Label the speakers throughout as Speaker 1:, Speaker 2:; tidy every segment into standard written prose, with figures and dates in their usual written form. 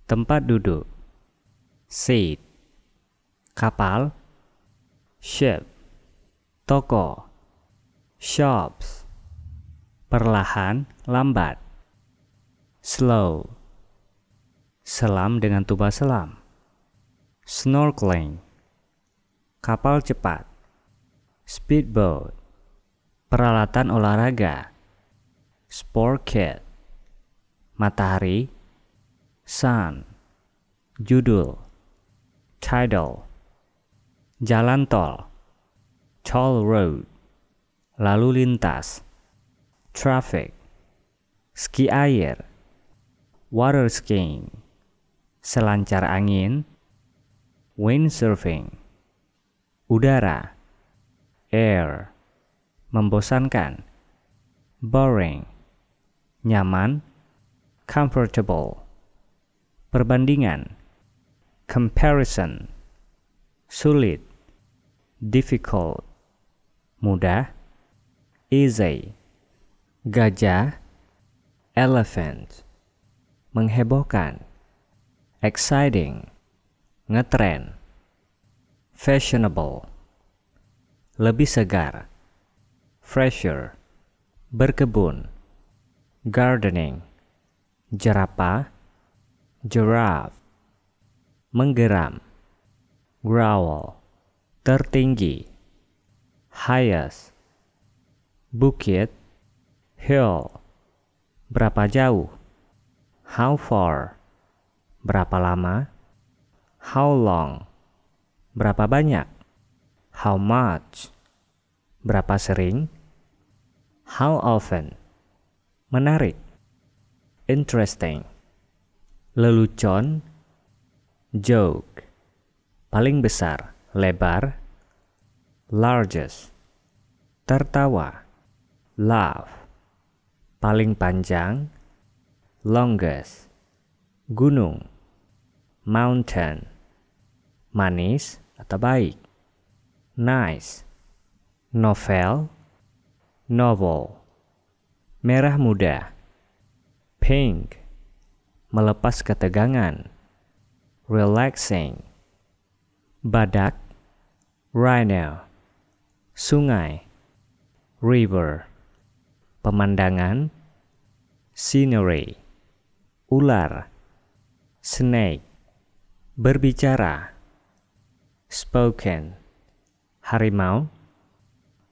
Speaker 1: tempat duduk, seat, kapal, ship, toko, shops, perlahan, lambat, slow, selam dengan tuba selam, snorkeling, kapal cepat, speedboat, peralatan olahraga, sport kit, matahari, sun, judul, title, jalan tol, toll road, lalu lintas, traffic, ski air, water skiing, selancar angin, windsurfing, udara, air, membosankan, boring, nyaman, comfortable, perbandingan, comparison, sulit, difficult, mudah, easy, gajah, elephant, menghebohkan, exciting, ngetren, fashionable, lebih segar, fresher, berkebun, gardening, jerapah, giraffe, menggeram, growl, tertinggi, highest, bukit, hill, berapa jauh, how far, berapa lama, how long, berapa banyak, how much, berapa sering, how often, menarik, interesting, lelucon, joke, paling besar, lebar, largest, tertawa, laugh, paling panjang, longest, gunung, mountain, manis atau baik, nice, novel, novel, merah muda, pink, melepas ketegangan, relaxing, badak, rhino, sungai, river, pemandangan, scenery, ular, snake, berbicara, spoken, harimau,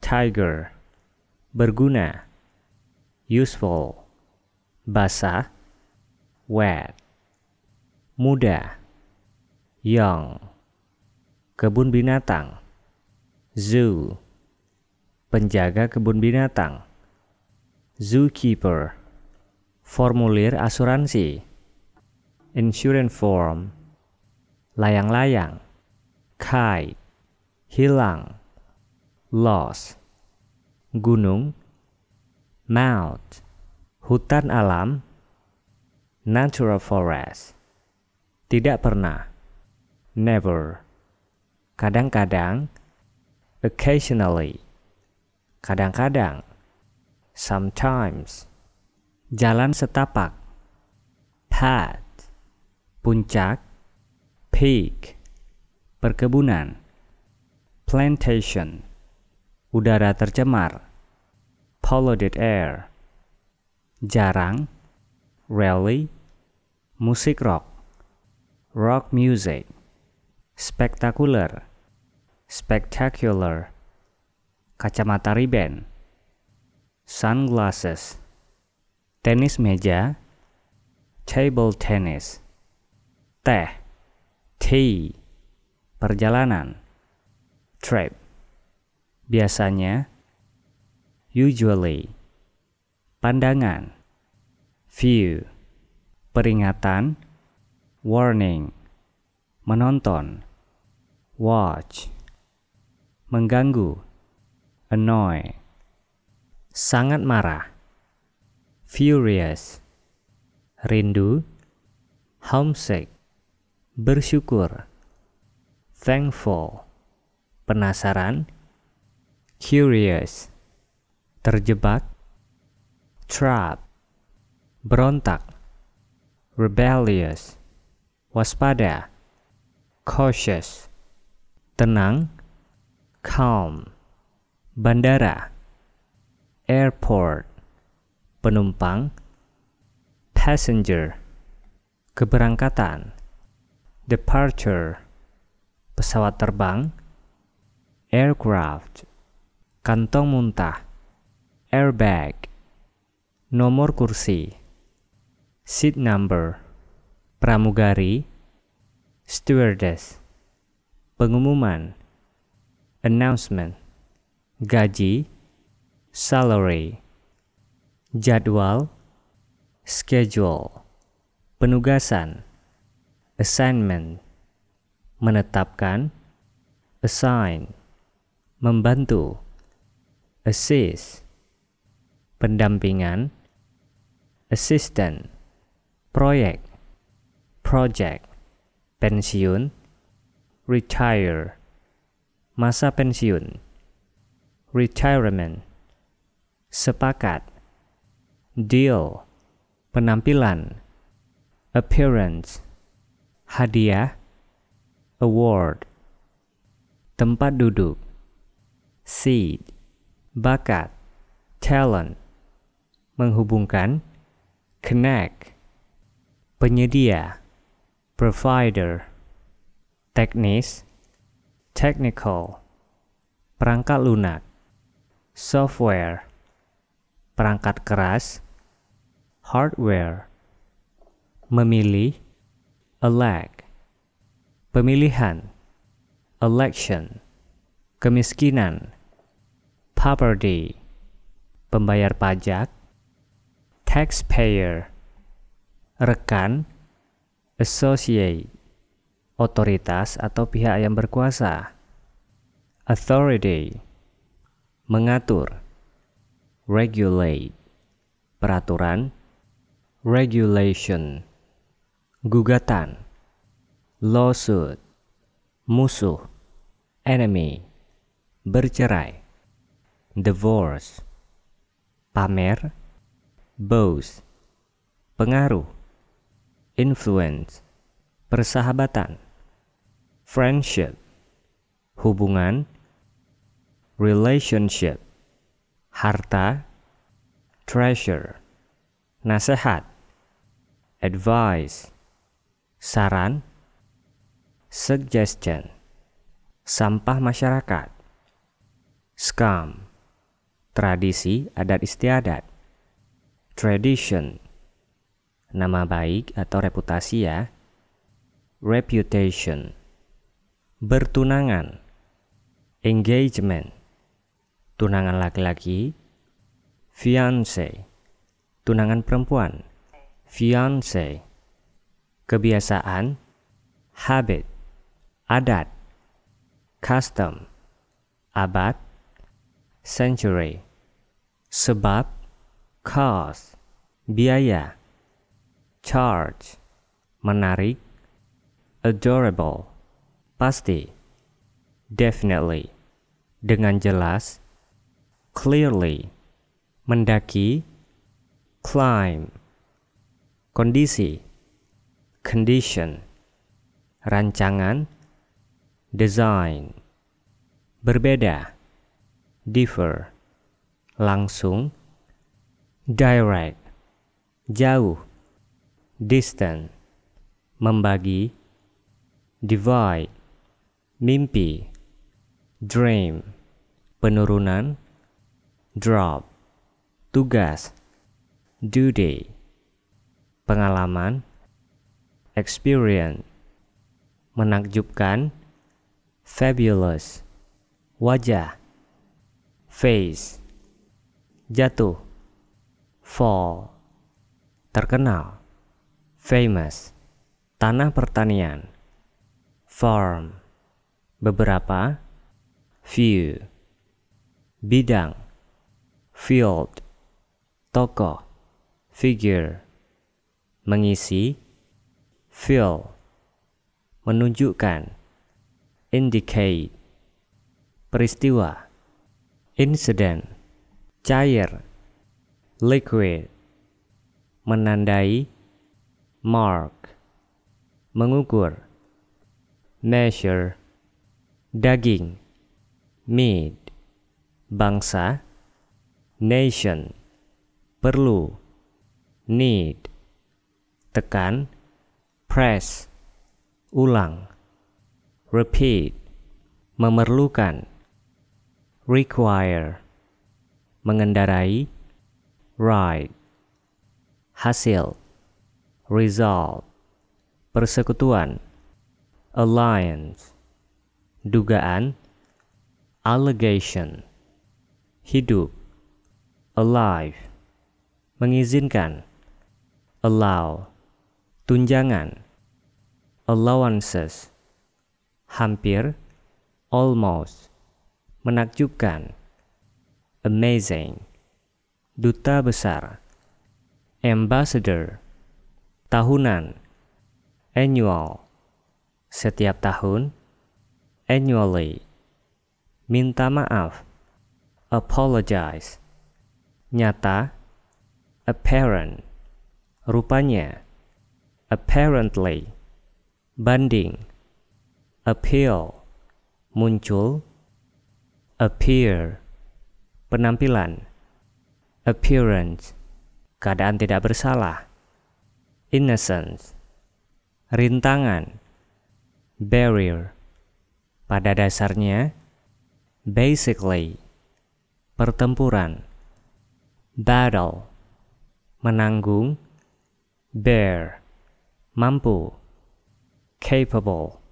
Speaker 1: tiger, berguna, useful, basah, wet, muda, young, kebun binatang, zoo, penjaga kebun binatang, zookeeper, formulir asuransi, insurance form, layang-layang, kite, hilang, lost, gunung, mount, hutan alam, natural forest, tidak pernah, never, kadang-kadang, occasionally, kadang-kadang, sometimes, jalan setapak, path, puncak, peak, perkebunan, plantation, udara tercemar, polluted air, jarang, rarely, musik rock, rock music, spectacular, spectacular, kacamata riben, sunglasses, tenis meja, table tennis, teh, tea, perjalanan, trip, biasanya, usually, pandangan, view, peringatan, warning, menonton, watch, mengganggu, annoy, sangat marah, furious, rindu, homesick, bersyukur, thankful, penasaran, curious, terjebak, trap, berontak, rebellious, waspada, cautious, tenang, calm, bandara, airport, penumpang, passenger, keberangkatan, departure, pesawat terbang, aircraft, kantong muntah, airbag, nomor kursi, seat number, pramugari, stewardess, pengumuman, announcement, gaji, salary, jadwal, schedule, penugasan, assignment, menetapkan, assign, membantu, assist, pendampingan, assistant, proyek, project, pensiun, retire, masa pensiun, retirement, sepakat, deal, penampilan, appearance, hadiah, award, tempat duduk, seat, bakat, talent, menghubungkan, connect, penyedia, provider, teknis, technical, perangkat lunak, software, perangkat keras, hardware, memilih, elect, pemilihan, election, kemiskinan, poverty, pembayar pajak, taxpayer, rekan, associate, otoritas atau pihak yang berkuasa, authority, mengatur, regulate, peraturan, regulation, gugatan, lawsuit, musuh, enemy, bercerai, divorce, pamer, boast, pengaruh, influence, persahabatan, friendship, hubungan, relationship, harta, treasure, nasihat, advice, saran, suggestion, sampah masyarakat, scam, tradisi adat istiadat, tradition, nama baik atau reputasi ya, reputation, bertunangan, engagement, tunangan laki-laki, fiancé, tunangan perempuan, fiancé, kebiasaan, habit, adat, custom, abad, century, sebab, cause, biaya, charge, menarik, adorable, pasti, definitely, dengan jelas, clearly, mendaki, climb, kondisi, condition, rancangan, design, berbeda, differ, langsung, direct, jauh, distant, membagi, divide, mimpi, dream, penurunan, drop, tugas, duty, pengalaman, experience, menakjubkan, fabulous, wajah, face, jatuh, fall, terkenal, famous, tanah pertanian, farm, beberapa, few, bidang, field, tokoh, figure, mengisi, fill, menunjukkan, indicate, peristiwa, incident, cair, liquid, menandai, mark, mengukur. Measure, daging. Meat, bangsa. Nation, perlu. Need, tekan. Press, ulang. Repeat, memerlukan. Require, mengendarai. Ride, hasil. Result, persekutuan. Alliance, dugaan. Allegation, hidup. Alive, mengizinkan. Allow, tunjangan. Allowances, hampir. Almost, menakjubkan. Amazing, duta besar. Ambassador, tahunan. Annual, setiap tahun. Annually, minta maaf. Apologize, nyata. Apparent, rupanya. Apparently, banding. Appeal, muncul. Appear, penampilan. Appearance, keadaan tidak bersalah. Innocence, rintangan. Barrier, pada dasarnya. Basically, pertempuran. Battle, menanggung. Bear, mampu. Capable,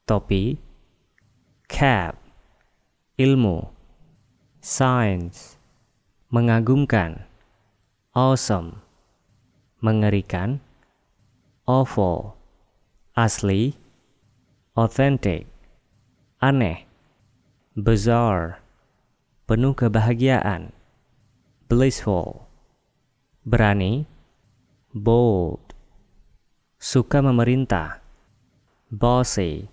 Speaker 1: topi. Cap, ilmu. Science, mengagumkan. Awesome, mengerikan. Awful, asli. Authentic, aneh. Bizarre, penuh kebahagiaan. Blissful, berani. Bold, suka memerintah. Bossy,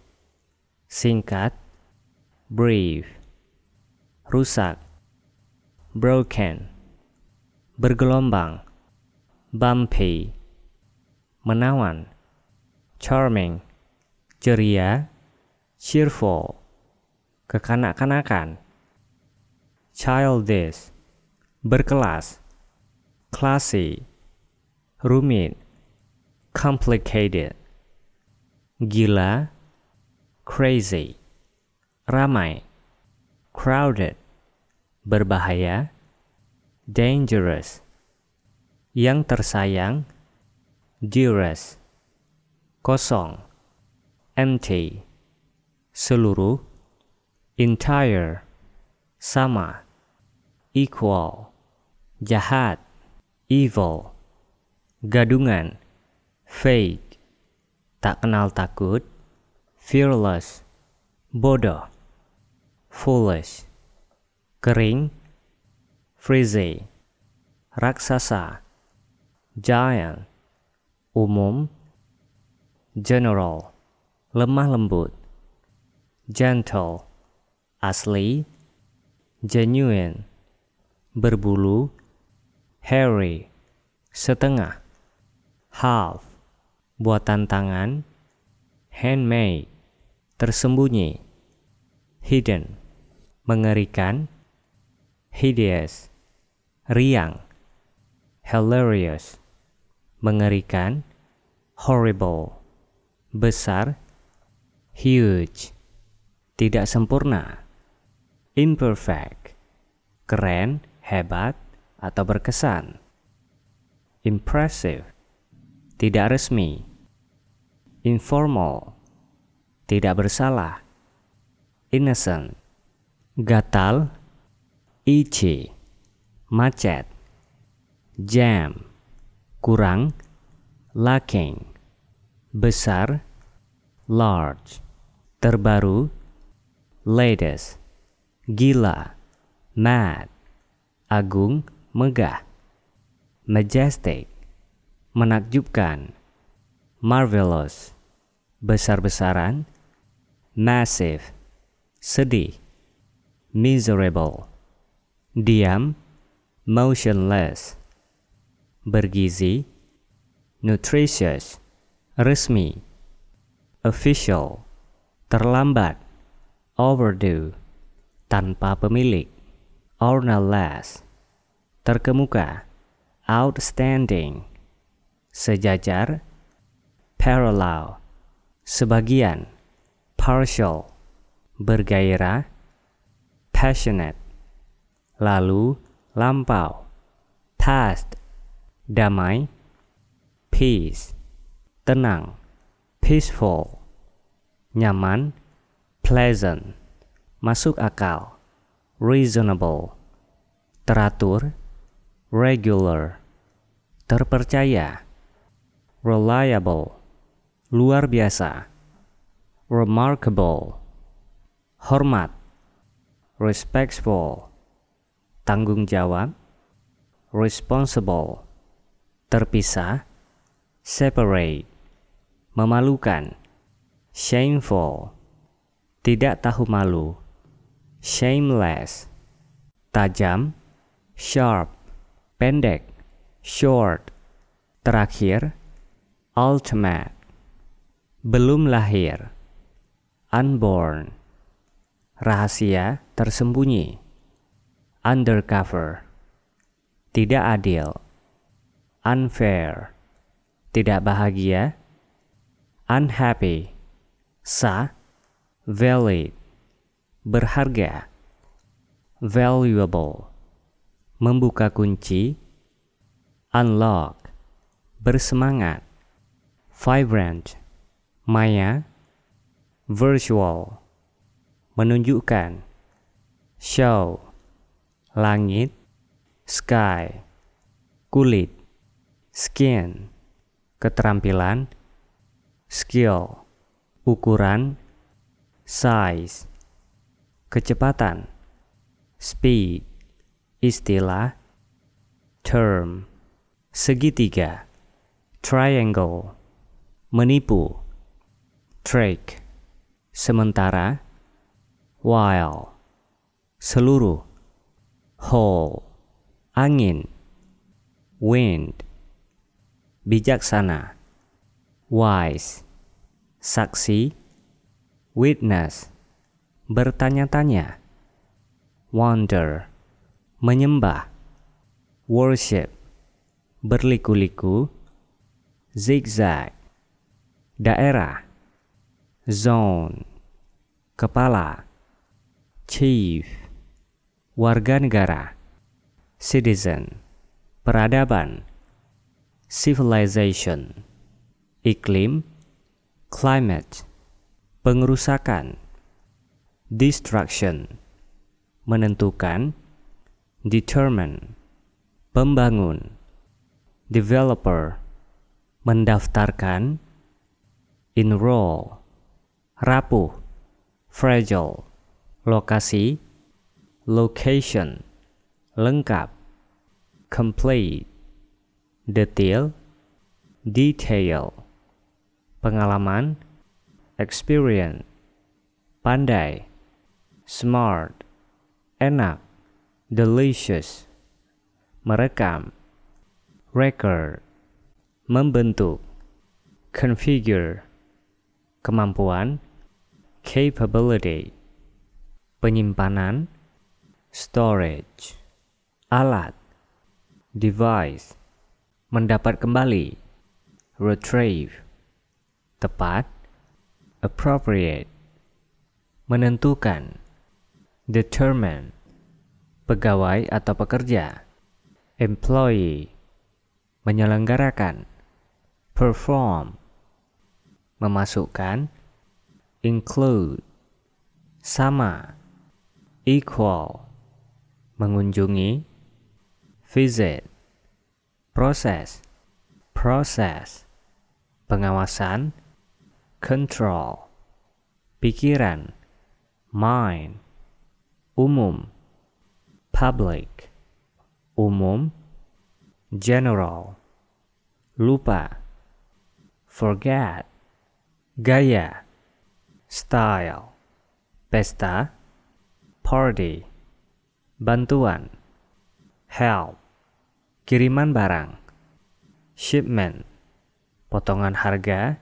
Speaker 1: singkat. Brief, rusak. Broken, bergelombang. Bumpy, menawan. Charming, ceria. Cheerful, kekanak-kanakan. Childish, berkelas. Classy, rumit. Complicated, gila. Crazy, ramai. Crowded, berbahaya. Dangerous, yang tersayang. Dearest, kosong. Empty, seluruh. Entire, sama. Equal, jahat. Evil, gadungan. Fake, tak kenal takut. Fearless, bodoh. Foolish, kering. Frizzy, raksasa. Giant, umum. General, lemah lembut. Gentle, asli. Genuine, berbulu. Hairy, setengah. Half, buatan tangan. Handmade, tersembunyi. Hidden, mengerikan. Hideous, riang. Hilarious, mengerikan. Horrible, besar. Huge, tidak sempurna. Imperfect, keren, hebat, atau berkesan. Impressive, tidak resmi. Informal, tidak bersalah. Innocent, gatal. Itchy, macet. Jam, kurang. Lacking, besar. Large, terbaru. Latest, gila. Mad, agung, megah. Majestic, menakjubkan. Marvelous, besar-besaran. Massive, sedih. Miserable, diam. Motionless, bergizi. Nutritious, resmi. official, terlambat, overdue, tanpa pemilik, ornaless, terkemuka, outstanding, sejajar, parallel, sebagian, partial, bergairah, passionate, lalu, lampau, past, damai, peace, tenang, peaceful, nyaman, pleasant, masuk akal, reasonable, teratur, regular, terpercaya, reliable, luar biasa, remarkable, hormat, respectful, tanggung jawab, responsible, terpisah, separate, memalukan, shameful, tidak tahu malu, shameless, tajam, sharp, pendek, short, terakhir, ultimate, belum lahir, unborn, rahasia tersembunyi, undercover, tidak adil, unfair, tidak bahagia, unhappy, sah, valid, berharga, valuable, membuka kunci, unlock, bersemangat, vibrant, maya, virtual, menunjukkan, show, langit, sky, kulit, skin, keterampilan, skill, ukuran, size, kecepatan, speed, istilah, term, segitiga, triangle, menipu, trick, sementara, while, seluruh, whole, angin, wind, bijaksana, wise, saksi, witness, bertanya-tanya, wonder, menyembah, worship, berliku-liku, zigzag, daerah, zone, kepala, chief, warga negara, citizen, peradaban, civilization, iklim, climate, pengerusakan, destruction, menentukan, determine, pembangun, developer, mendaftarkan, enroll, rapuh, fragile, lokasi, location, lengkap, complete, detail, detail, pengalaman, experience, pandai, smart, enak, delicious, merekam, record, membentuk, configure, kemampuan, capability, penyimpanan, storage, alat, device, mendapat kembali, retrieve, tepat, appropriate, menentukan, determine, pegawai atau pekerja, employee, menyelenggarakan, perform, memasukkan, include, sama, equal, mengunjungi, visit, proses, process, pengawasan, control, pikiran, mind, umum, public, umum, general, lupa, forget, gaya, style, pesta, party, bantuan, help, kiriman barang, shipment, potongan harga,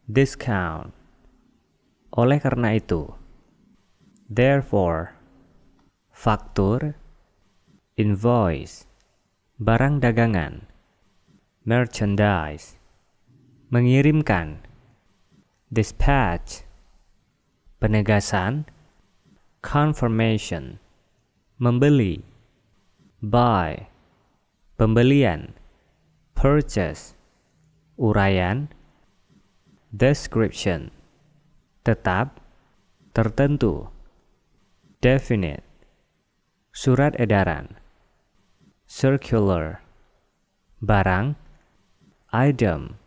Speaker 1: discount. Oleh karena itu, therefore, faktur, invoice, barang dagangan, merchandise, mengirimkan, dispatch, penegasan, confirmation, membeli, buy, pembelian, purchase, uraian, description, tetap, tertentu, definite, surat edaran, circular, barang, item,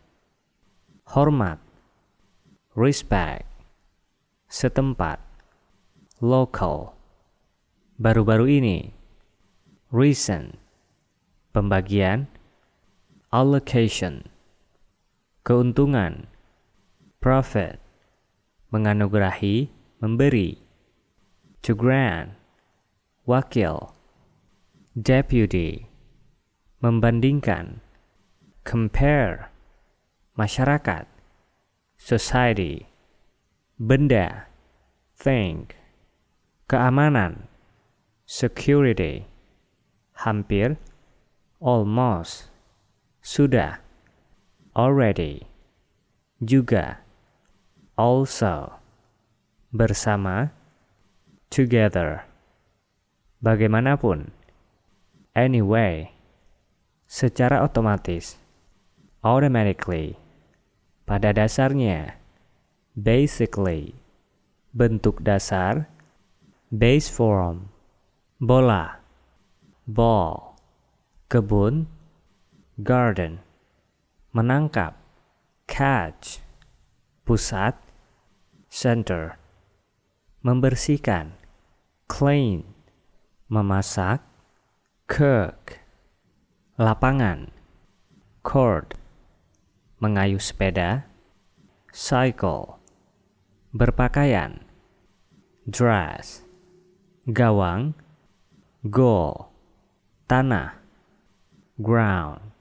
Speaker 1: hormat, respect, setempat, local, baru-baru ini, recent, pembagian, allocation, keuntungan, profit, menganugerahi, memberi, to grant, wakil, deputy, membandingkan, compare, masyarakat, society, benda, thing, keamanan, security, hampir, almost, sudah, already, juga, also, bersama, together, bagaimanapun, anyway, secara otomatis, automatically, pada dasarnya, basically, bentuk dasar, base form, bola, ball, kebun, garden, menangkap, catch, pusat, center, membersihkan, clean, memasak, cook, lapangan, court, mengayuh sepeda, cycle, berpakaian, dress, gawang, goal, tanah, ground,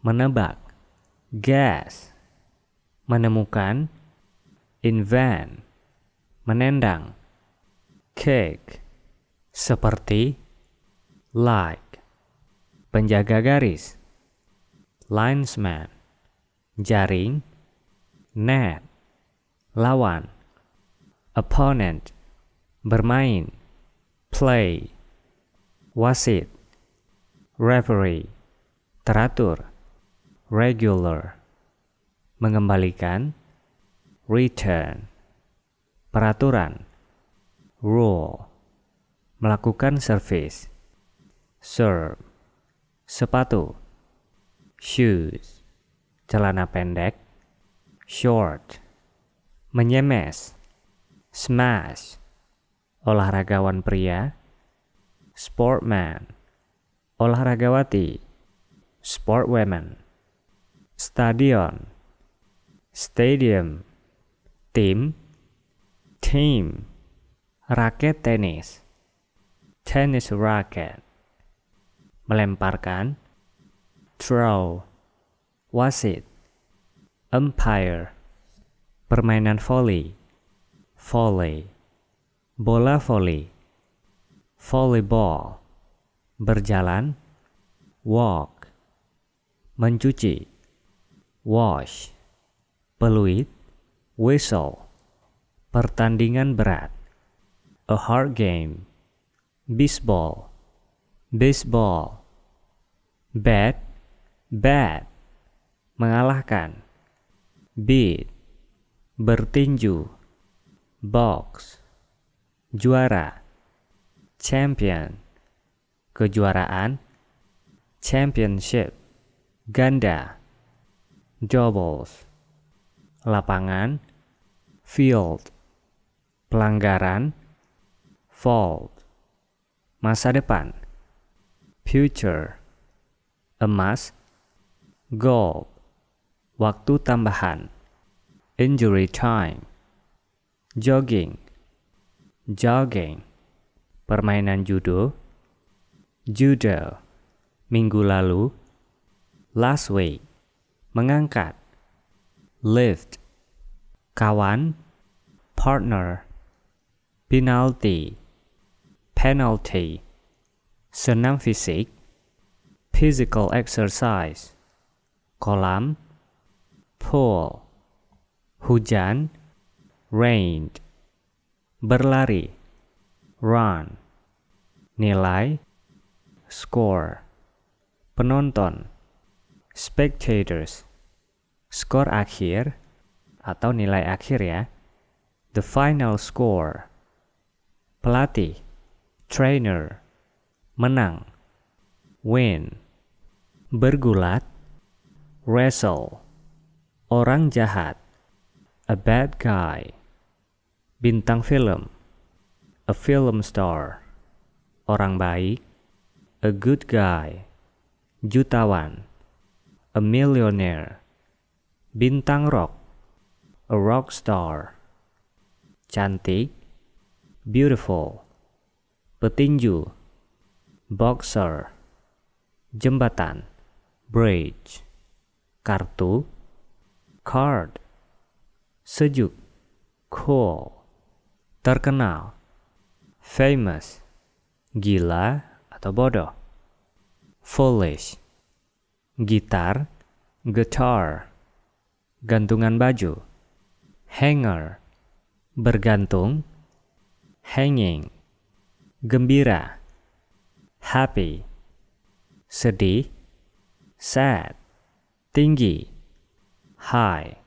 Speaker 1: menebak, guess, menemukan, invent, menendang, kick, seperti, like, penjaga garis, linesman, jaring, net, lawan, opponent, bermain, play, wasit, referee, teratur, regular, mengembalikan, return, peraturan, rule, melakukan service, serve, sepatu, shoes, celana pendek, short, menyemes, smash, olahragawan pria, sportman, olahragawati, sportwoman, stadion, stadium, tim, team, raket tenis, tennis racket, melemparkan, throw, wasit, umpire, permainan volley, volley, bola volley, volleyball, berjalan, walk, mencuci, wash, peluit, whistle, pertandingan berat, a hard game, baseball, baseball, bat, bat, mengalahkan, beat, bertinju, box, juara, champion, kejuaraan, championship, ganda, doubles, lapangan, field, pelanggaran, fault, masa depan, future, emas, gold, waktu tambahan, injury time, jogging, jogging, permainan judo, judo, minggu lalu, last week, mengangkat, lift, kawan, partner, penalty, penalty, senam fisik, physical exercise, kolam, pool, hujan, rained, berlari, run, nilai, score, penonton, spectators, skor akhir atau nilai akhir ya, the final score, pelatih, trainer, menang, win, bergulat, wrestle, orang jahat, a bad guy, bintang film, a film star, orang baik, a good guy, jutawan, a millionaire, bintang rock, a rock star, cantik, beautiful, petinju, boxer, jembatan, bridge, kartu, card, sejuk, cool, terkenal, famous, gila atau bodoh, foolish, gitar, guitar, gantungan baju, hanger, bergantung, hanging, gembira, happy, sedih, sad, tinggi, high,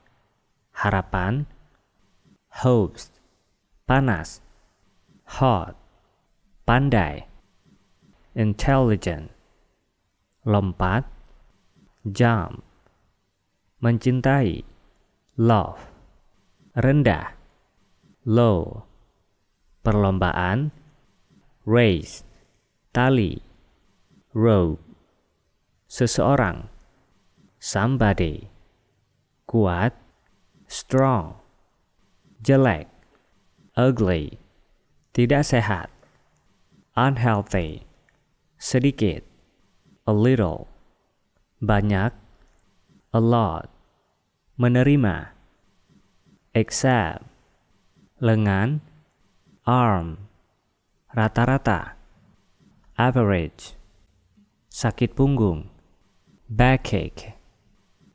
Speaker 1: harapan, hopes, panas, hot, pandai, intelligent, lompat, jump, mencintai, love, rendah, low, perlombaan, race, tali, rope, seseorang, somebody, kuat, strong, jelek, ugly, tidak sehat, unhealthy, sedikit, a little, banyak, a lot, menerima, accept, lengan, arm, rata-rata, average, sakit punggung, backache,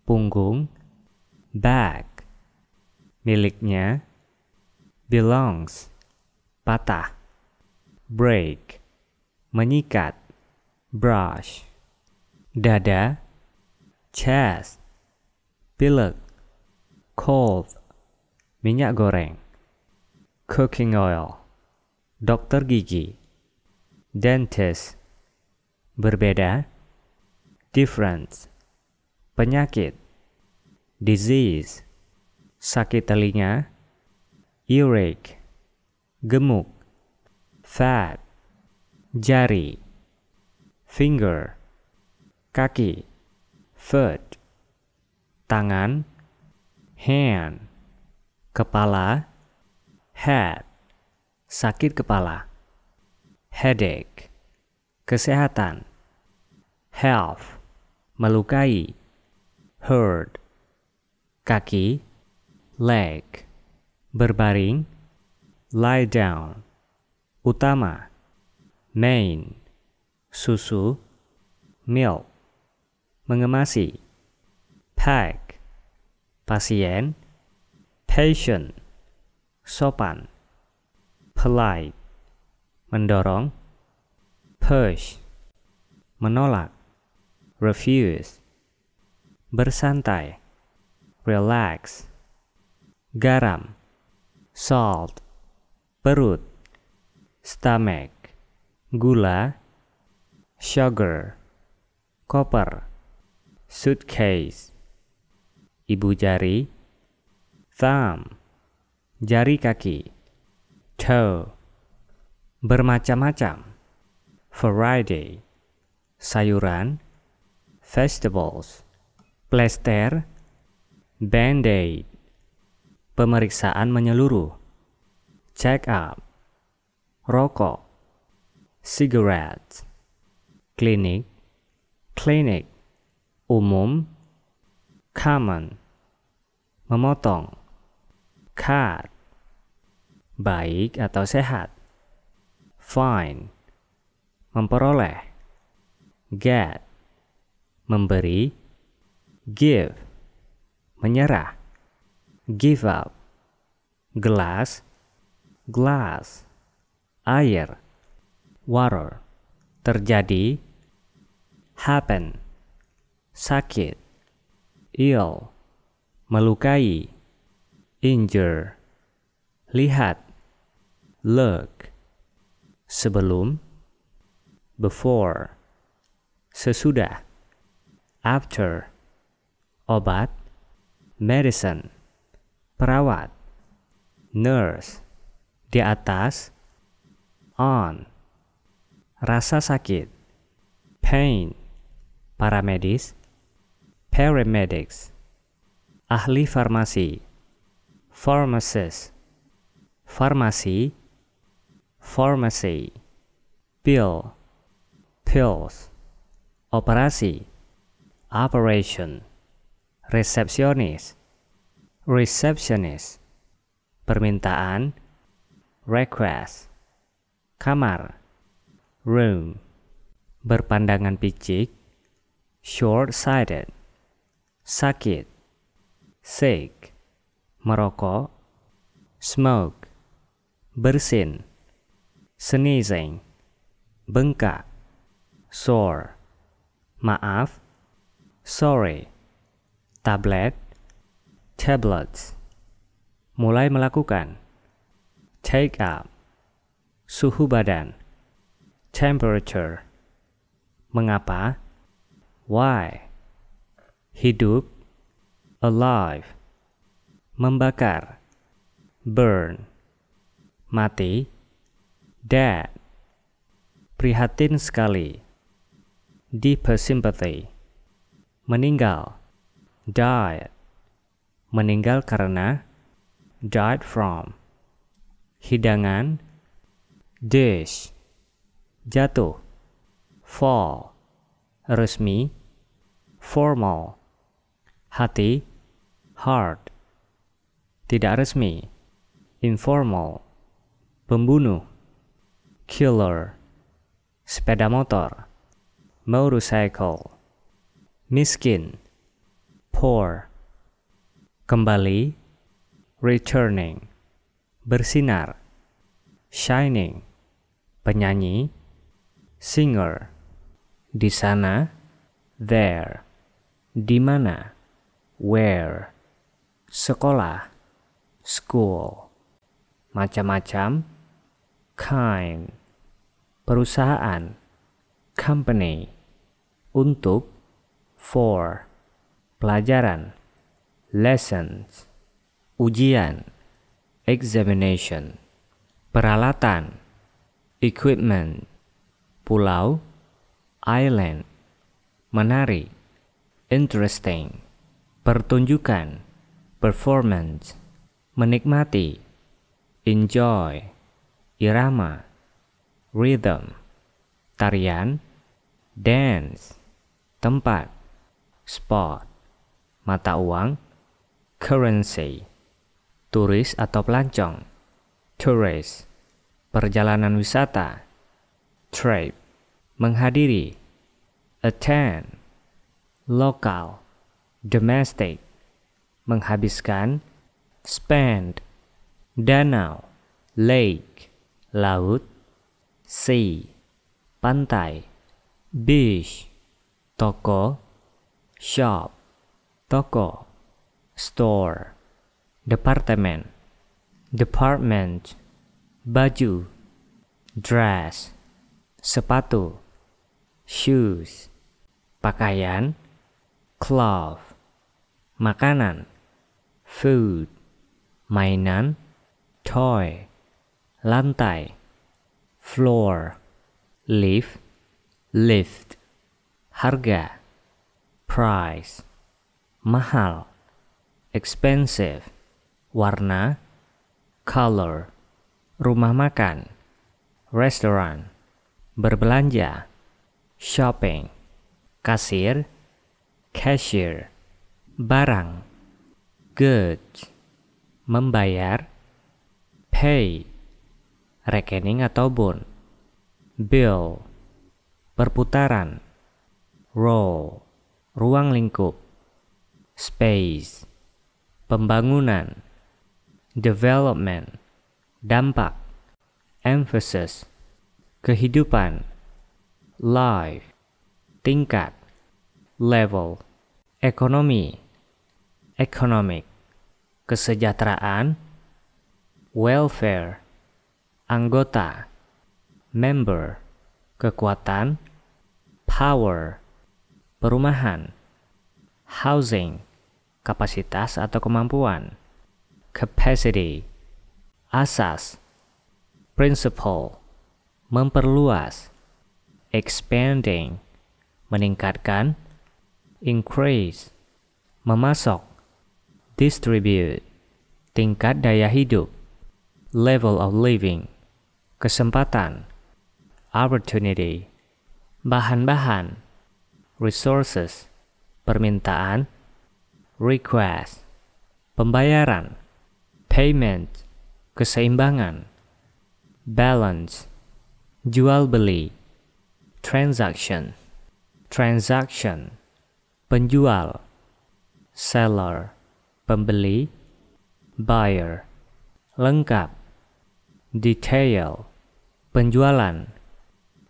Speaker 1: punggung, back, miliknya, belongs, patah, break, menyikat, brush, dada, chest, pilek, cold, minyak goreng, cooking oil, dokter gigi, dentist, berbeda, difference, penyakit, disease, sakit telinga, earache, gemuk, fat, jari, finger, kaki, foot, tangan, hand, kepala, head, sakit kepala, headache, kesehatan, health, melukai, hurt, kaki, leg, berbaring, lie down, utama, main, susu, milk, mengemasi, pack, pasien, patient, sopan, polite, mendorong, push, menolak, refuse, bersantai, relax, garam, salt, perut, stomach, gula, sugar, koper, suitcase, ibu jari, thumb, jari kaki, toe, bermacam-macam, variety, sayuran, vegetables, plester, band-aid, pemeriksaan menyeluruh, check up, rokok, cigarettes, klinik, clinic, umum, common, memotong, cat, baik atau sehat. Find, memperoleh. Get, memberi. Give, menyerah. Give up, gelas, glass. Air, water. Terjadi, happen. Sakit, ill. Melukai, injure. Lihat, look. Sebelum, before. Sesudah, after. Obat, medicine. Perawat, nurse. Di atas, on. Rasa sakit, pain. Paramedis, paramedics. Ahli farmasi, pharmacist. Farmasi, pharmacy. Pill, pills. Operasi, operation. Resepsionis, receptionist. Permintaan, request. Kamar, room. Berpandangan picik, short-sighted. Sakit, sick. Merokok, smoke. Bersin, sneezing. Bengkak, sore. Maaf, sorry. Tablet, tablets. Mulai melakukan, take up. Suhu badan, temperature. Mengapa, why. Hidup, alive. Membakar, burn. Mati, dead. Prihatin sekali, deeper sympathy. Meninggal, died. Meninggal karena, died from. Hidangan, dish. Jatuh, fall. Resmi, formal. Hati, heart. Tidak resmi, informal. Pembunuh, killer. Sepeda motor, motorcycle. Miskin, poor. Kembali, returning. Bersinar, shining. Penyanyi, singer. Di sana, there. Di mana, where. Sekolah, school. Macam-macam, kind. Perusahaan, company. Untuk, for. Pelajaran, lessons. Ujian, examination. Peralatan, equipment. Pulau, island. Menarik, interesting. Pertunjukan, performance. Menikmati, enjoy. Irama, rhythm. Tarian, dance. Tempat, spot. Mata uang, currency. Turis atau pelancong, tourist. Perjalanan wisata, trip. Menghadiri, attend. Lokal, domestic. Menghabiskan, spend. Danau, lake. Laut, sea. Pantai, beach. Toko, shop. Toko, store. Departemen, department. Baju, dress. Sepatu, shoes. Pakaian, cloth. Makanan, food. Mainan, toy. Lantai, floor. Lift, lift. Harga, price. Mahal, expensive. Warna, color. Rumah makan, restaurant. Berbelanja, shopping. Kasir, cashier. Barang, goods. membayar, pay, rekening atau bon, bill, perputaran, roll, ruang lingkup, space, pembangunan, development, dampak, emphasis, kehidupan, life, tingkat, level, ekonomi, economic, kesejahteraan, welfare, anggota, member, kekuatan, power, perumahan, housing, kapasitas atau kemampuan, capacity, asas, principle, memperluas, expanding, meningkatkan, increase, memasok, distribute, tingkat daya hidup, level of living, kesempatan, opportunity, bahan-bahan, resources, permintaan, request, pembayaran, payment, keseimbangan, balance, jual beli, transaction, penjual, seller, pembeli, buyer, lengkap, detail, penjualan,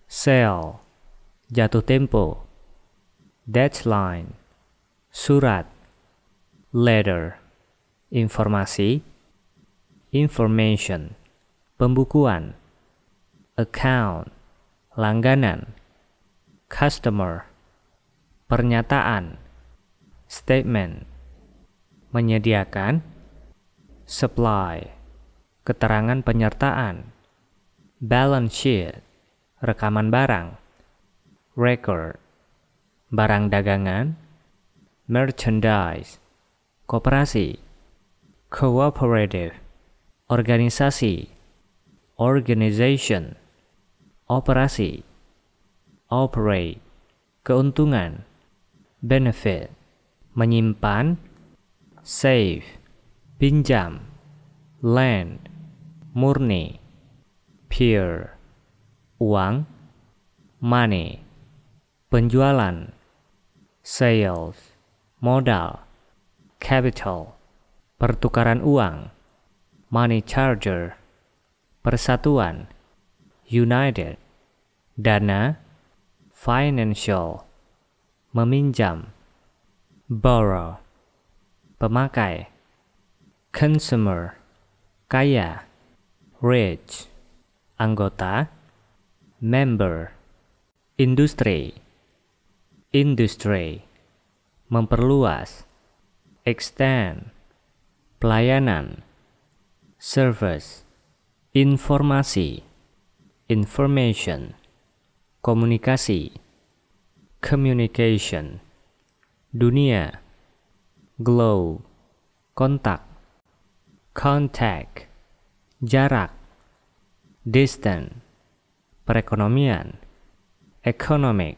Speaker 1: sale, jatuh tempo, deadline, surat, letter, informasi, information, pembukuan, account, langganan, customer, pernyataan, statement, menyediakan, supply, keterangan penyertaan, balance sheet, rekaman barang, record, barang dagangan, merchandise, koperasi, cooperative, organisasi, organization, operasi, operate, keuntungan, benefit, menyimpan, save, pinjam, lend, murni, pure, uang, money, penjualan, sales, modal, capital, pertukaran uang, money charger, persatuan, united, dana, financial, meminjam, borrow, pemakai, consumer, kaya, rich, anggota, member, industri, memperluas, extend, pelayanan, service, informasi, information, komunikasi, communication, dunia, globe, kontak, contact, jarak, distant, perekonomian, economic,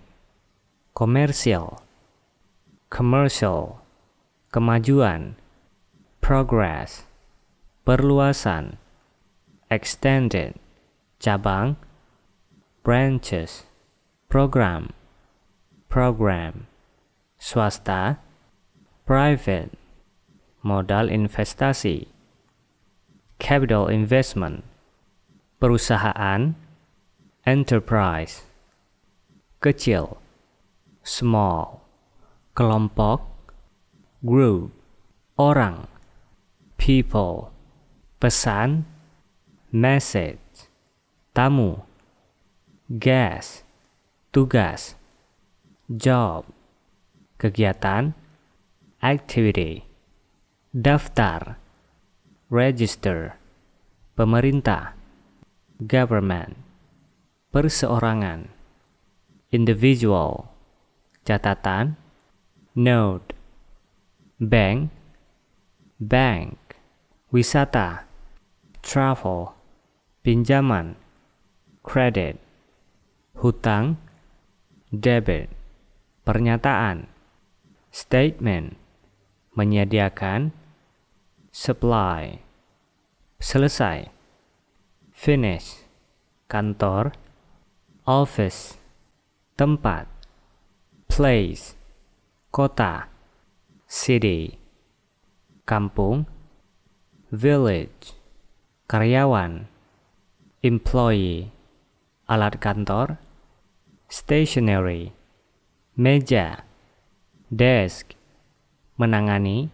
Speaker 1: komersial, commercial, kemajuan, progress, perluasan, extended, cabang, branches, program, swasta, private, modal investasi, capital investment, perusahaan, enterprise, kecil, small, kelompok, group, orang, people, pesan, message, tamu, gas, tugas, job, kegiatan, activity, daftar, register, pemerintah, government, perseorangan, individual, catatan, note, bank, wisata, travel, pinjaman, credit, hutang, debit, pernyataan, statement, menyediakan, supply, selesai. Finish, kantor. Office, tempat. Place, kota. City, kampung. Village, karyawan. Employee, alat kantor. Stationery, meja. Desk, menangani.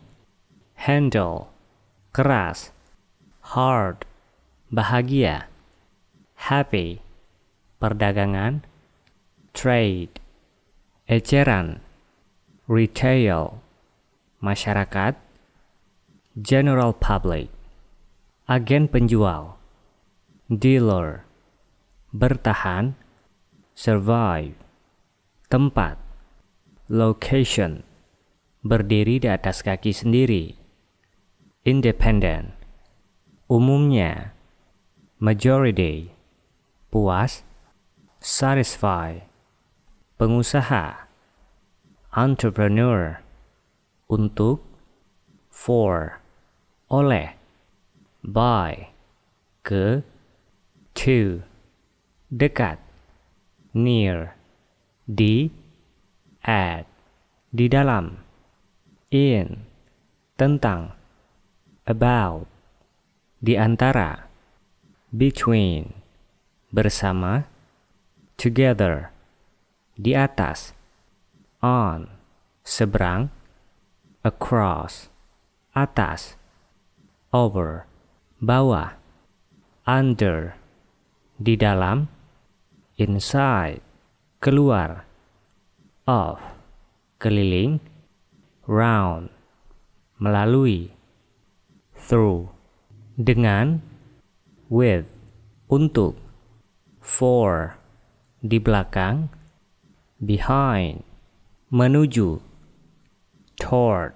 Speaker 1: Handle, keras. Hard, bahagia. Happy, perdagangan. Trade, eceran. Retail, masyarakat. General public, agen penjual. Dealer, bertahan. Survive, tempat. Location, berdiri di atas kaki sendiri. Independent, umumnya. Majority, puas. Satisfy, pengusaha. Entrepreneur, untuk. For, oleh. By, ke. To, dekat. Near, di. At, di dalam. In, tentang. About, di antara. Between, bersama. Together, di atas. On, seberang. Across, atas. Over, bawah. Under, di dalam. Inside, keluar. Off, keliling. Round, melalui. Through, dengan. With, untuk. For, di belakang. Behind, menuju. Toward,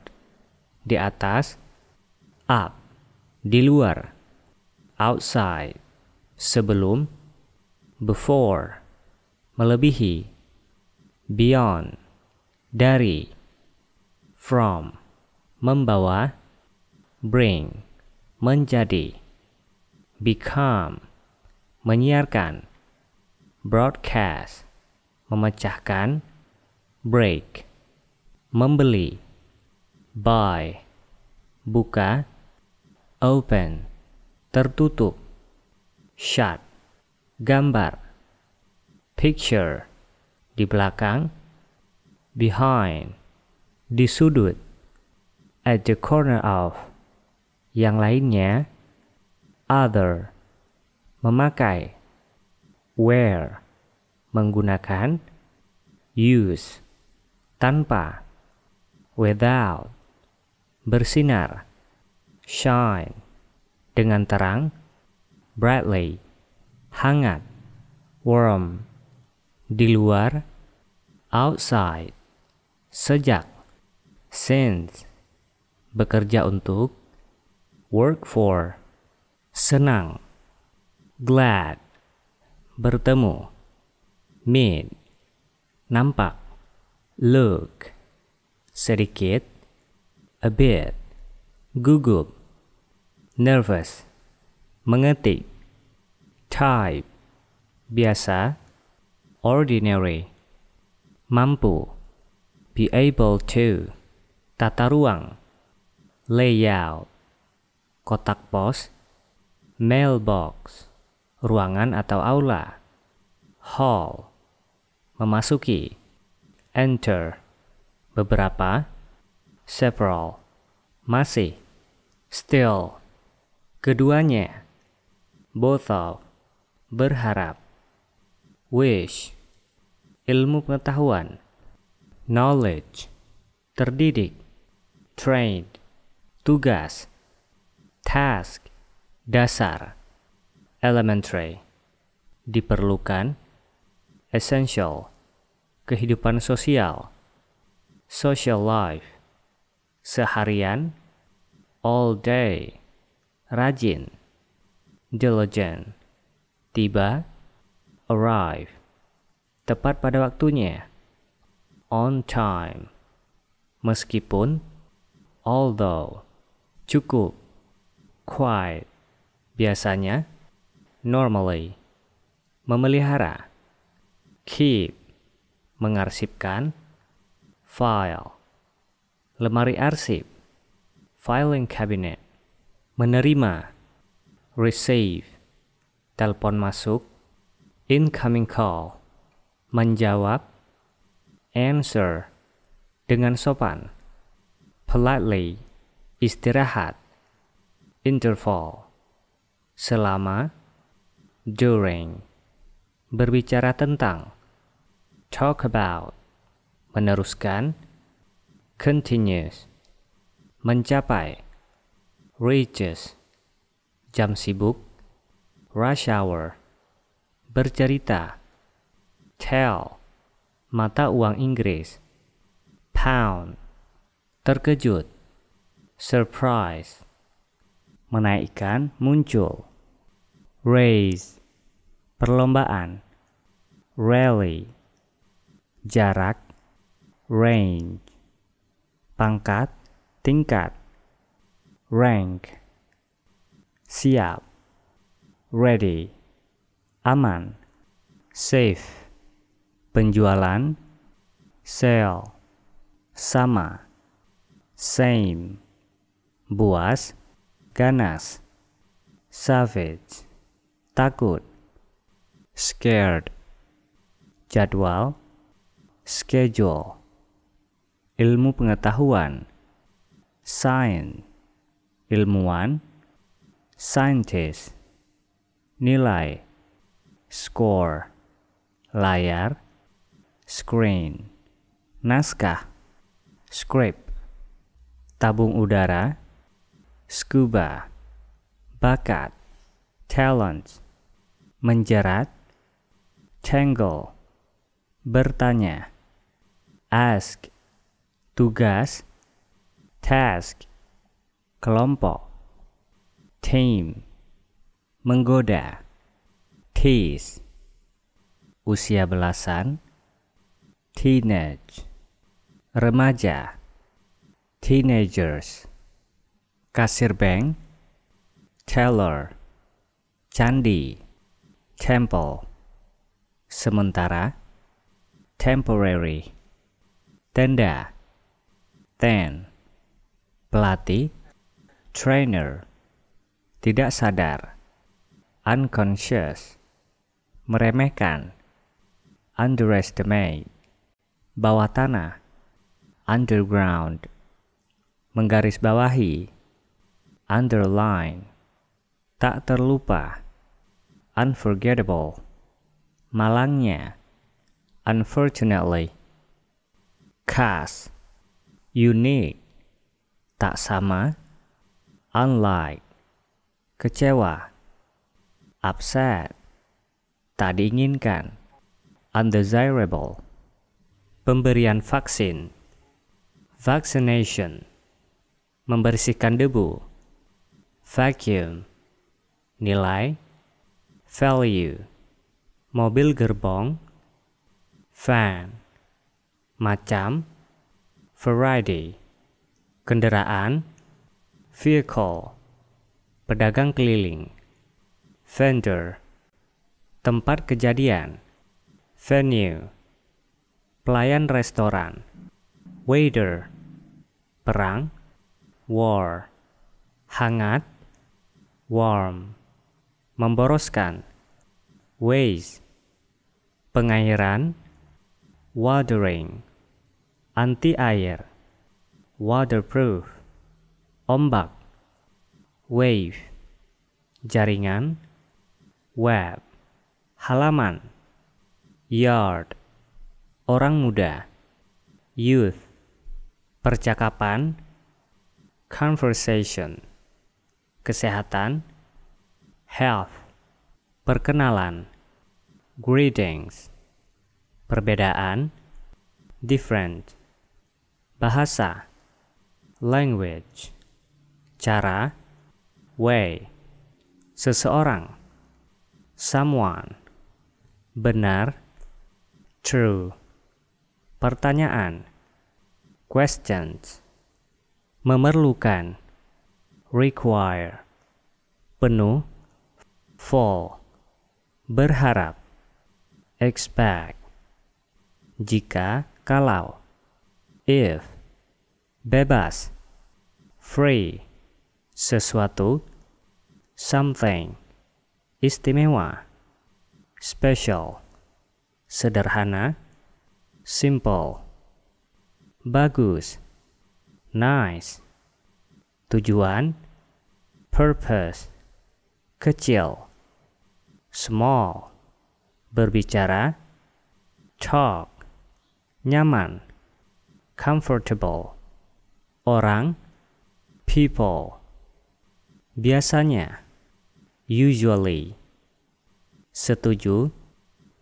Speaker 1: di atas. Up, di luar. Outside, sebelum. Before, melebihi. Beyond, dari. From, membawa. Bring, menjadi. Become, menyiarkan. Broadcast, memecahkan. Break, membeli. Buy, buka. Open, tertutup. Shut, gambar. Picture, di belakang. Behind, di sudut. At the corner of, yang lainnya. Other, memakai. Wear, menggunakan. Use, tanpa. Without, bersinar. Shine, dengan terang. Brightly, hangat. Warm, di luar. Outside, sejak. Since, bekerja untuk. Work for, senang. Glad, bertemu. Meet, nampak. Look, sedikit. A bit, gugup. Nervous, mengetik. Type, biasa. Ordinary, mampu. Be able to, tata ruang. Layout, kotak pos. Mailbox, ruangan atau aula. Hall, memasuki. Enter, beberapa. Several, masih. Still, keduanya. Both of, berharap. Wish, ilmu pengetahuan. Knowledge, terdidik. Train, tugas. Task, dasar. Elementary, diperlukan. Essential, kehidupan sosial. Social life, seharian. All day, rajin. Diligent, tiba. Arrive, tepat pada waktunya. On time, meskipun. Although, cukup. Quite, biasanya, normally, memelihara, keep, mengarsipkan, file, lemari arsip, filing cabinet, menerima, receive, telepon masuk, incoming call, menjawab, answer, dengan sopan, politely, istirahat, interval, selama, during, berbicara tentang, talk about, meneruskan, continuous, mencapai, reaches, jam sibuk, rush hour, bercerita, tell, mata uang Inggris, pound, terkejut, surprise, menaikkan, muncul, raise, perlombaan, rally, jarak, range, pangkat, tingkat, rank, siap, ready, aman, safe, penjualan, sell, sama, same, buas, ganas, savage, takut, scared, jadwal, schedule, ilmu pengetahuan, science, ilmuwan, scientist, nilai, score, layar, screen, naskah, script, tabung udara, scuba, bakat, talent, menjerat, tangle, bertanya, ask, tugas, task, kelompok, team, menggoda, tease, usia belasan, teenage, remaja, teenagers, kasir bank, teller, candi, temple, sementara, temporary, tenda, tent, pelatih, trainer, tidak sadar, unconscious, meremehkan, underestimate, bawah tanah, underground, menggarisbawahi, underline, tak terlupa, unforgettable, malangnya, unfortunately, khas, unique, tak sama, unlike, kecewa, upset, tak diinginkan, undesirable, pemberian vaksin, vaccination, membersihkan debu, vacuum, nilai, value, mobil gerbong, van, macam, variety, kendaraan, vehicle, pedagang keliling, vendor, tempat kejadian, venue, pelayan restoran, waiter, perang, war, hangat, warm, memboroskan, waste, pengairan, watering, anti air, waterproof, ombak, wave, jaringan, web, halaman, yard, orang muda, youth, percakapan, conversation, kesehatan, health, perkenalan, greetings, perbedaan, different, bahasa, language, cara, way, seseorang, someone, benar, true, pertanyaan, questions, memerlukan, require, penuh, hopeful, berharap. Expect, jika, kalau. If, bebas. Free, sesuatu. Something, istimewa. Special, sederhana. Simple, bagus. Nice, tujuan. Purpose, kecil. Small, berbicara. Talk, nyaman. Comfortable, orang. People, biasanya. Usually, setuju.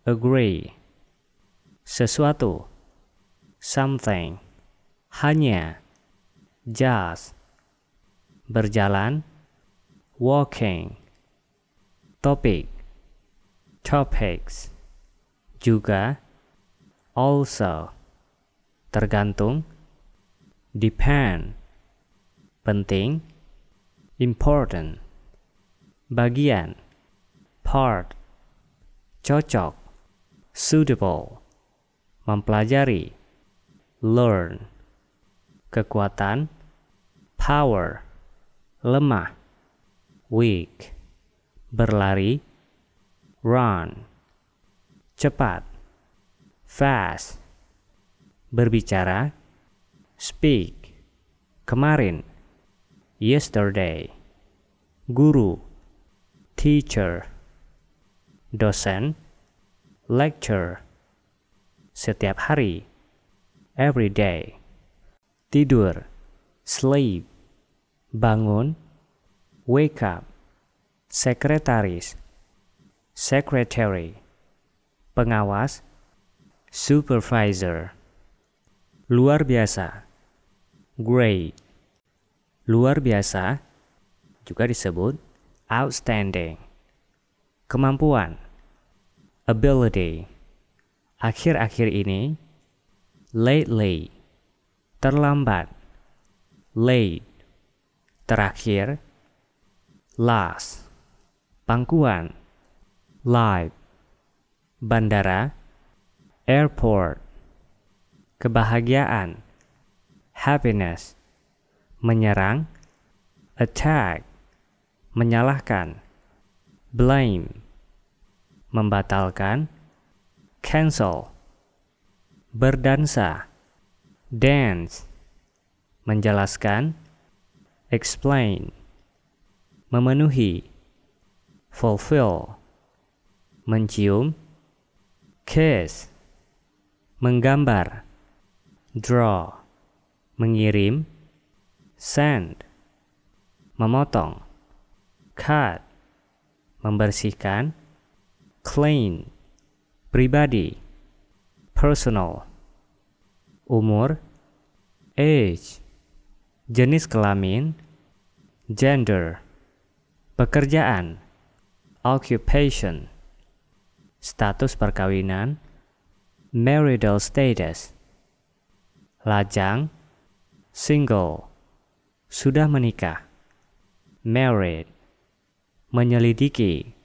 Speaker 1: Agree, sesuatu. Something, hanya. Just, berjalan. Walking, topik. Topics, juga. Also, tergantung. Depend, penting. Important, bagian. Part, cocok. Suitable, mempelajari. Learn, kekuatan. Power, lemah. Weak, berlari. Run, cepat. Fast, berbicara. Speak, kemarin. Yesterday, guru. Teacher, dosen. Lecture, setiap hari. Every day. Tidur. Sleep, bangun. Wake up, sekretaris. Secretary, pengawas. Supervisor, luar biasa. Great, luar biasa. Juga disebut outstanding. Kemampuan. Ability, akhir-akhir ini. Lately, terlambat. Late, terakhir. Last, pangkuan. Live, bandara. Airport, kebahagiaan. Happiness, menyerang. Attack, menyalahkan. Blame, membatalkan. Cancel, berdansa. Dance, menjelaskan. Explain, memenuhi. Fulfill, mencium. Kiss, menggambar. Draw, mengirim. Send, memotong. Cut, membersihkan. Clean, pribadi. Personal, umur. Age, jenis kelamin. Gender, pekerjaan. Occupation, status perkawinan. Marital status, lajang. Single, sudah menikah. Married, menyelidiki.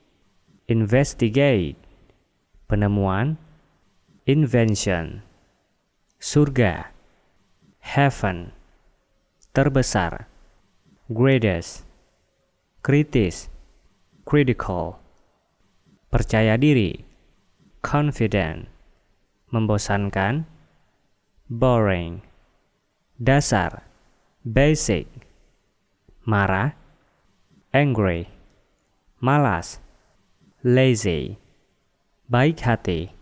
Speaker 1: Investigate, penemuan. Invention, surga. Heaven, terbesar. Greatest, kritis. Critical, percaya diri. Confident, membosankan. Boring, dasar. Basic, marah. Angry, malas. Lazy, baik hati.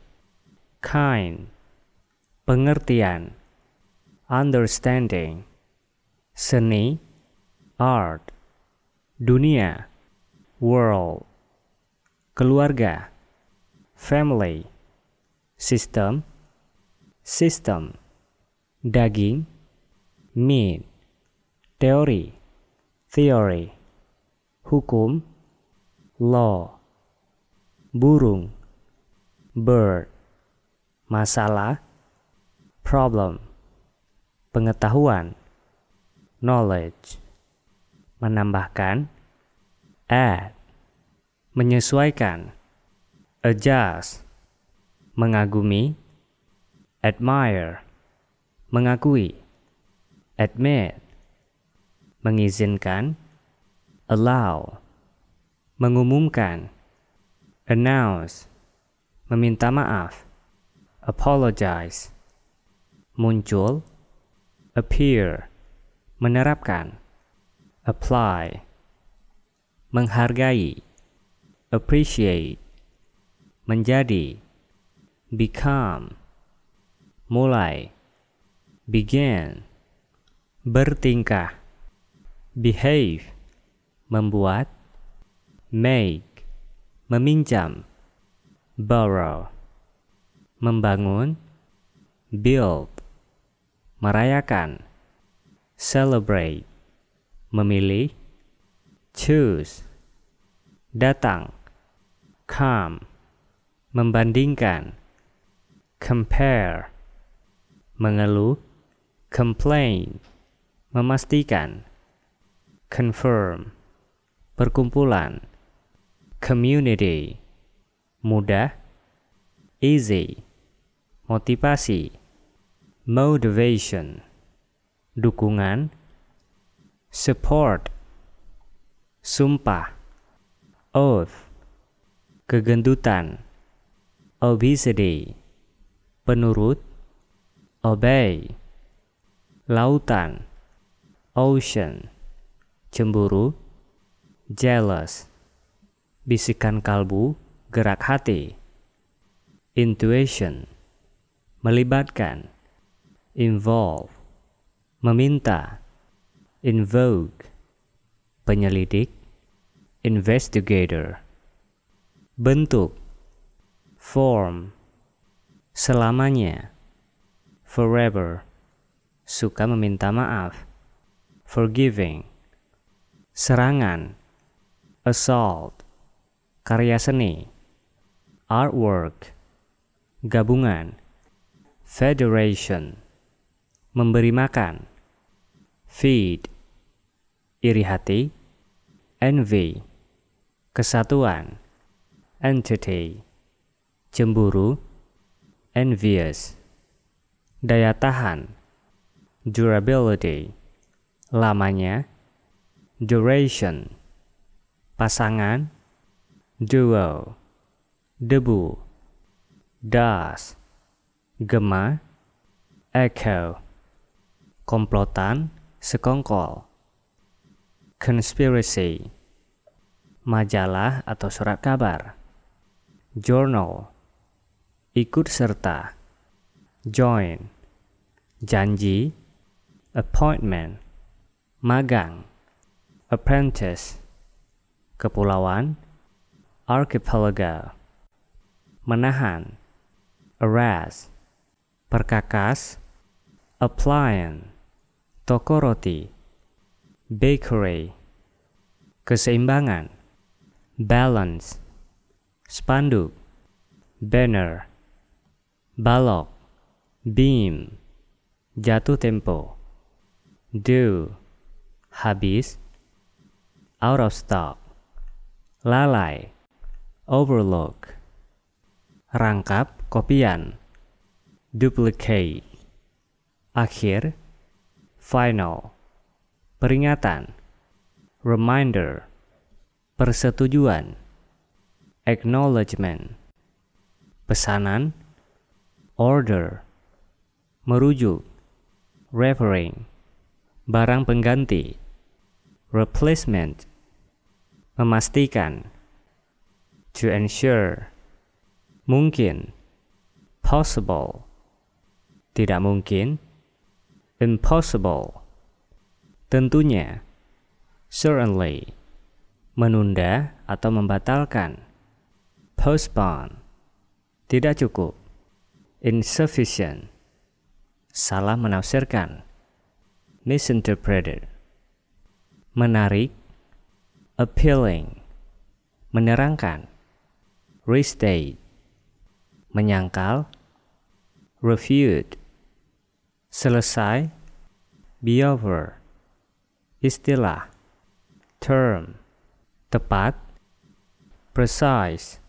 Speaker 1: Kind, pengertian. Understanding, seni. Art, dunia. World, keluarga. Family, system. System, daging. Meat, teori. Theory, hukum. Law, burung. Bird, masalah. Problem, pengetahuan. Knowledge, menambahkan. Add, menyesuaikan, adjust, mengagumi, admire, mengakui, admit, mengizinkan, allow, mengumumkan, announce, meminta maaf, apologize, muncul, appear, menerapkan, apply, menghargai, appreciate, menjadi, become, mulai, begin, bertingkah, behave, membuat, make, meminjam, borrow, membangun, build, merayakan, celebrate, memilih, choose, datang, come, membandingkan, compare, mengeluh, complain, memastikan, confirm, perkumpulan, community, mudah, easy, motivasi, motivation, dukungan, support, sumpah, oath, kegendutan, obesity, penurut, obey, lautan, ocean, cemburu, jealous, bisikan kalbu, gerak hati, intuition, melibatkan, involve, meminta, invoke, penyelidik, investigator, bentuk, form, selamanya, forever, suka meminta maaf, forgiving, serangan, assault, karya seni, artwork, gabungan, federation, memberi makan, feed, iri hati, envy, kesatuan, entity, cemburu, envious, daya tahan, durability, lamanya, duration, pasangan, duo, debu, dust, gema, echo, komplotan, sekongkol, conspiracy, majalah atau surat kabar, journal, ikut serta, join, janji, appointment, magang, apprentice, kepulauan, archipelago, menahan, arrest, perkakas, appliance, toko roti, bakery, keseimbangan, balance, spanduk, banner, balok, beam, jatuh tempo, due, habis, out of stock, lalai, overlook, rangkap, kopian, duplicate, akhir, final, peringatan, reminder, persetujuan, acknowledgement, pesanan, order, merujuk, referring, barang pengganti, replacement, memastikan, to ensure, mungkin, possible, tidak mungkin, impossible, tentunya, certainly, menunda atau membatalkan, postpone, tidak cukup, insufficient, salah menafsirkan, misinterpreted, menarik, appealing, menerangkan, restate, menyangkal, refute, selesai, be over, istilah, term, tepat, precise,